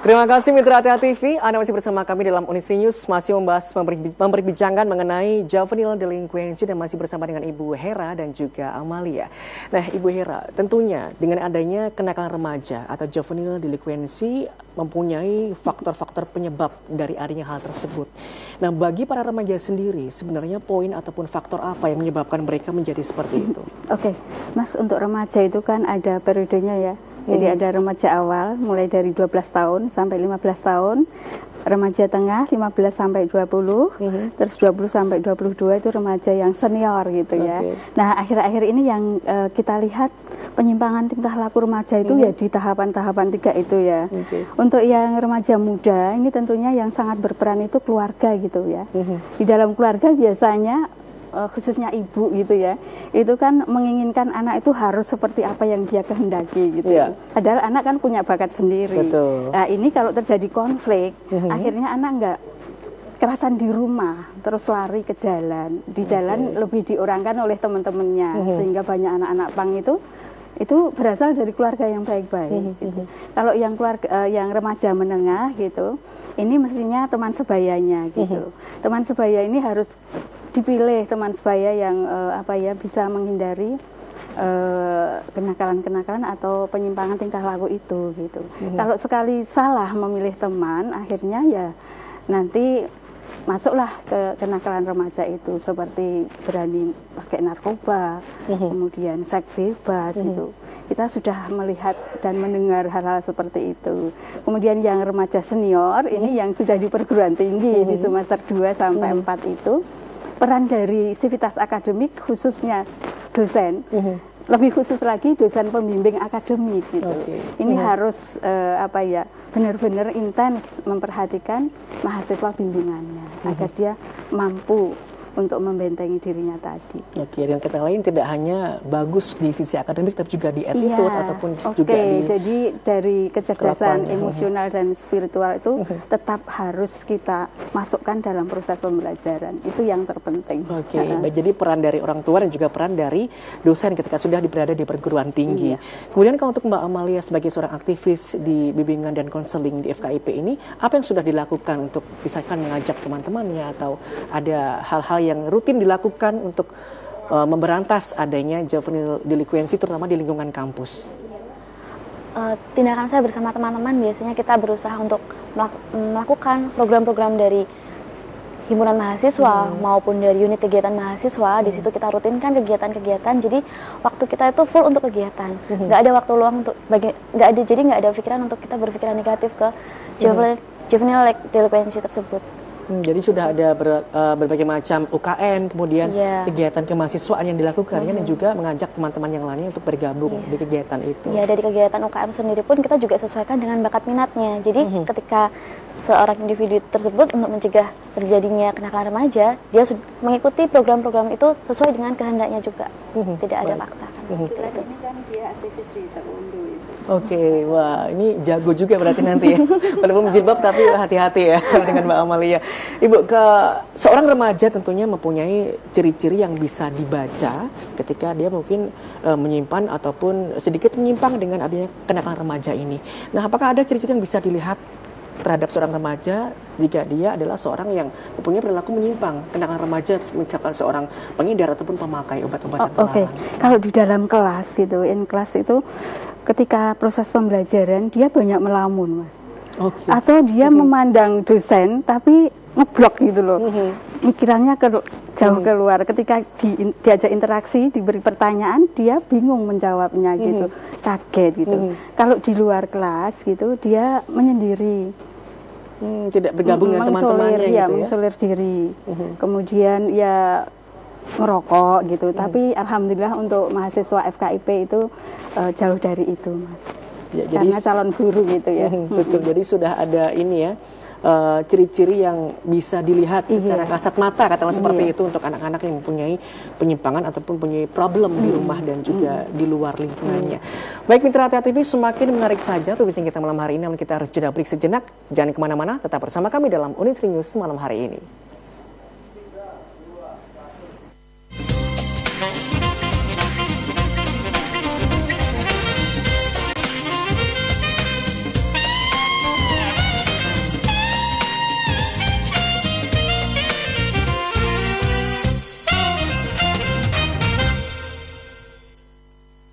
Terima kasih Mitra Tia TV, Anda masih bersama kami dalam Unisri News, masih membahas memperbincangkan mengenai juvenile delinquency dan masih bersama dengan Ibu Hera dan juga Amalia. Nah Ibu Hera, tentunya dengan adanya kenakalan remaja atau juvenile delinquency mempunyai faktor-faktor penyebab dari adanya hal tersebut. Nah bagi para remaja sendiri, sebenarnya poin ataupun faktor apa yang menyebabkan mereka menjadi seperti itu? Oke, Mas, untuk remaja itu kan ada periodenya ya. Jadi ada remaja awal mulai dari 12 tahun sampai 15 tahun, remaja tengah 15 sampai 20, terus 20 sampai 22 itu remaja yang senior gitu ya. Nah, akhir-akhir ini yang kita lihat penyimpangan tingkah laku remaja itu ya di tahapan-tahapan 3 itu ya. Untuk yang remaja muda ini tentunya yang sangat berperan itu keluarga gitu ya. Di dalam keluarga biasanya khususnya ibu gitu ya, itu kan menginginkan anak itu harus seperti apa yang dia kehendaki gitu. Padahal anak kan punya bakat sendiri. Nah ini kalau terjadi konflik, akhirnya anak nggak kerasan di rumah, terus lari ke jalan. Di jalan lebih diorangkan oleh teman-temannya, sehingga banyak anak-anak pang itu berasal dari keluarga yang baik-baik. Gitu. Kalau yang keluarga yang remaja menengah gitu, ini mestinya teman sebayanya gitu. Teman sebaya ini harus dipilih teman sebaya yang bisa menghindari kenakalan-kenakalan atau penyimpangan tingkah laku itu gitu. Kalau sekali salah memilih teman, akhirnya ya nanti masuklah ke kenakalan remaja itu seperti berani pakai narkoba, kemudian seks bebas gitu. Kita sudah melihat dan mendengar hal-hal seperti itu. Kemudian yang remaja senior ini yang sudah di perguruan tinggi di semester 2 sampai 4 itu, peran dari sivitas akademik khususnya dosen, lebih khusus lagi dosen pembimbing akademik gitu. Ini harus benar-benar intens memperhatikan mahasiswa bimbingannya agar dia mampu untuk membentengi dirinya tadi. Dan kata lain tidak hanya bagus di sisi akademik tapi juga di attitude ataupun juga di jadi dari kecerdasan emosional dan spiritual itu tetap harus kita masukkan dalam proses pembelajaran. Itu yang terpenting. Jadi peran dari orang tua dan juga peran dari dosen ketika sudah berada di perguruan tinggi. Kemudian kalau untuk Mbak Amalia sebagai seorang aktivis di bimbingan dan konseling di FKIP ini, apa yang sudah dilakukan untuk misalkan mengajak teman-temannya atau ada hal-hal yang rutin dilakukan untuk memberantas adanya juvenile delinquency terutama di lingkungan kampus? Tindakan saya bersama teman-teman biasanya kita berusaha untuk melakukan program-program dari himpunan mahasiswa maupun dari unit kegiatan mahasiswa. Di situ kita rutinkan kegiatan-kegiatan. Jadi waktu kita itu full untuk kegiatan. Nggak ada waktu luang untuk jadi nggak ada pikiran untuk kita berpikiran negatif ke juvenile delinquency tersebut. Jadi sudah ada berbagai macam UKM, kemudian kegiatan kemahasiswaan yang dilakukan dan juga mengajak teman-teman yang lainnya untuk bergabung di kegiatan itu. Dari kegiatan UKM sendiri pun kita juga sesuaikan dengan bakat minatnya. Jadi ketika seorang individu tersebut untuk mencegah terjadinya kenakalan remaja, dia mengikuti program-program itu sesuai dengan kehendaknya juga. Tidak ada paksaan. Ini kan dia aktivis di taekwondo itu. Wah ini jago juga berarti nanti ya. Walaupun jilbab tapi hati-hati ya dengan Mbak Amalia. Ibu, seorang remaja tentunya mempunyai ciri-ciri yang bisa dibaca ketika dia mungkin menyimpan ataupun sedikit menyimpang dengan adanya kenakalan remaja ini. Nah, apakah ada ciri-ciri yang bisa dilihat terhadap seorang remaja jika dia adalah seorang yang mempunyai perilaku menyimpang, kenakalan remaja misalkan seorang pengedar ataupun pemakai obat-obatan terlarang? Kalau di dalam kelas gitu, in kelas itu ketika proses pembelajaran dia banyak melamun, Mas. Atau dia memandang dosen tapi ngeblok gitu loh. Mikirannya jauh keluar. Ketika diajak interaksi, diberi pertanyaan, dia bingung menjawabnya gitu. Kaget gitu. Kalau di luar kelas gitu, dia menyendiri. Tidak bergabung dengan teman-temannya gitu ya? Mengisolir diri. Kemudian ya merokok gitu. Tapi alhamdulillah untuk mahasiswa FKIP itu jauh dari itu, Mas. Karena calon guru gitu ya. Betul, jadi sudah ada ini ya, ciri-ciri yang bisa dilihat secara kasat mata, katakanlah seperti itu untuk anak-anak yang mempunyai penyimpangan ataupun mempunyai problem di rumah dan juga di luar lingkungannya. Baik Mitra Tia TV, semakin menarik saja perbincangan kita malam hari ini, namun kita harus jeda break sejenak. Jangan kemana-mana, tetap bersama kami dalam Unisri News malam hari ini.